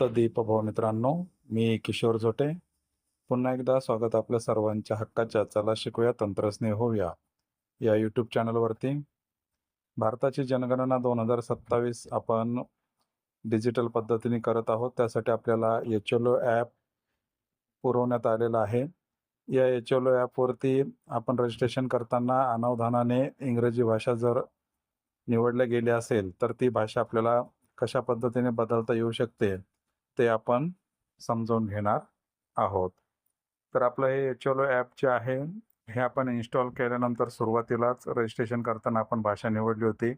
दीपभाऊ मित्रांनो, मी किशोर जोटे. पुन्हा एकदा स्वागत आपल्या सर्वांच्या हक्काच्या चला शिकूया तंत्रस्नेह होऊया या यूट्यूब चॅनलवरती. भारताची जनगणना 2027 आपण डिजिटल पद्धतीने करत आहोत. त्यासाठी आपल्याला HLO ॲप पुरवण्यात आलेलं आहे. या HLO ॲपवरती आपण रजिस्ट्रेशन करताना अनावधानाने इंग्रजी भाषा जर निवडली गेली असेल, तर ती भाषा आपल्याला कशा पद्धतीने बदलता येऊ शकते, ते आपण समजून घेणार आहोत. तर आपलं हे HLO ॲप जे आहे, हे आपण इन्स्टॉल केल्यानंतर सुरुवातीलाच रजिस्ट्रेशन करताना आपण भाषा निवडली होती.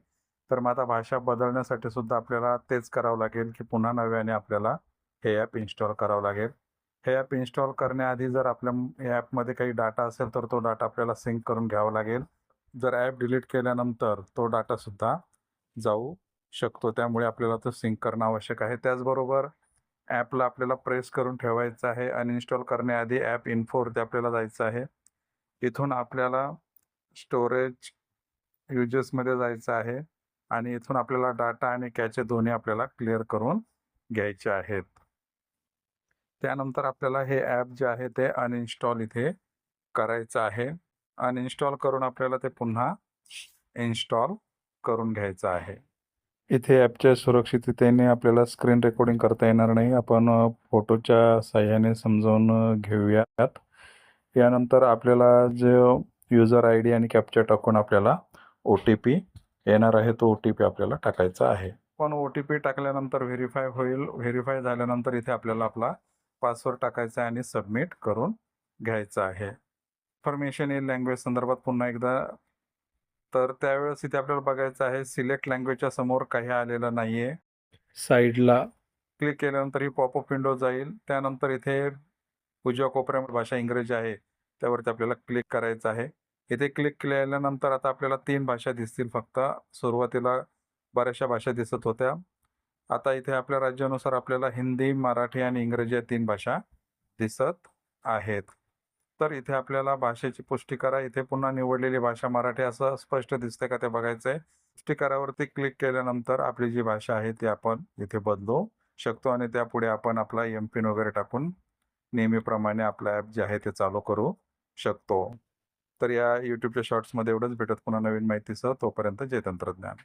तर मग आता भाषा बदलण्यासाठी सुद्धा आपल्याला तेच करावं लागेल, की पुन्हा नव्याने आपल्याला हे ॲप इन्स्टॉल करावं लागेल. हे ॲप इन्स्टॉल करण्याआधी जर आपल्या या ॲपमध्ये काही डाटा असेल, तर तो डाटा आपल्याला सिंक करून घ्यावा लागेल. जर ॲप डिलीट केल्यानंतर तो डाटासुद्धा जाऊ शकतो. त्यामुळे आपल्याला तो सिंक करणं आवश्यक आहे. त्याचबरोबर ॲपला आपल्याला प्रेस करून ठेवायचं आहे. अनइन्स्टॉल करण्याआधी ॲप इन्फोवरती आपल्याला जायचं आहे. इथून आपल्याला स्टोरेज युजेसमध्ये जायचं आहे आणि इथून आपल्याला डाटा आणि कॅचे दोन्ही आपल्याला क्लिअर करून घ्यायचे आहेत. त्यानंतर आपल्याला हे ॲप जे आहे ते अनइन्स्टॉल इथे करायचं आहे. अनइन्स्टॉल करून आपल्याला ते पुन्हा इन्स्टॉल करून घ्यायचं आहे. इथे ॲपच्या सुरक्षिततेने आपल्याला स्क्रीन रेकॉर्डिंग करता येणार नाही. आपण फोटोच्या साहाय्याने समजावून घेऊयात. यानंतर आपल्याला जो युजर ID आणि कॅप्चा टाकून आपल्याला OTP येणार आहे, तो OTP आपल्याला टाकायचा आहे. पण OTP टाकल्यानंतर व्हेरीफाय होईल. व्हेरीफाय झाल्यानंतर इथे आपल्याला आपला पासवर्ड टाकायचा आहे आणि सबमिट करून घ्यायचं आहे. इन्फॉर्मेशन इन लँग्वेज संदर्भात पुन्हा एकदा, तर त्यावेळेस इथे आपल्याला बघायचं आहे सिलेक्ट लँग्वेजच्या समोर काही आलेलं नाही आहे. साईडला क्लिक केल्यानंतर ही पॉपअप विंडो जाईल. त्यानंतर इथे उजव्या कोपऱ्यामध्ये भाषा इंग्रजी आहे, त्यावरती आपल्याला क्लिक करायचं आहे. इथे क्लिक केल्यानंतर आता आपल्याला 3 भाषा दिसतील फक्त. सुरुवातीला बऱ्याचशा भाषा दिसत होत्या. आता इथे आपल्या राज्यानुसार आपल्याला हिंदी, मराठी आणि इंग्रजी या 3 भाषा दिसत आहेत. तर इथे आपल्याला भाषेची पुष्टी करा. इथे पुन्हा निवडलेली भाषा मराठी असं स्पष्ट दिसते का ते बघायचं आहे. पुष्टी करावरती क्लिक केल्यानंतर आपली जी भाषा आहे ती आपण इथे बदलू शकतो आणि त्यापुढे आपण आपला MPIN वगैरे टाकून नेहमीप्रमाणे आपलं ॲप जे आहे ते चालू करू शकतो. तर या यूट्यूबच्या शॉर्ट्समध्ये एवढंच. भेटत पुन्हा नवीन माहितीसह. तोपर्यंत जय तंत्रज्ञान.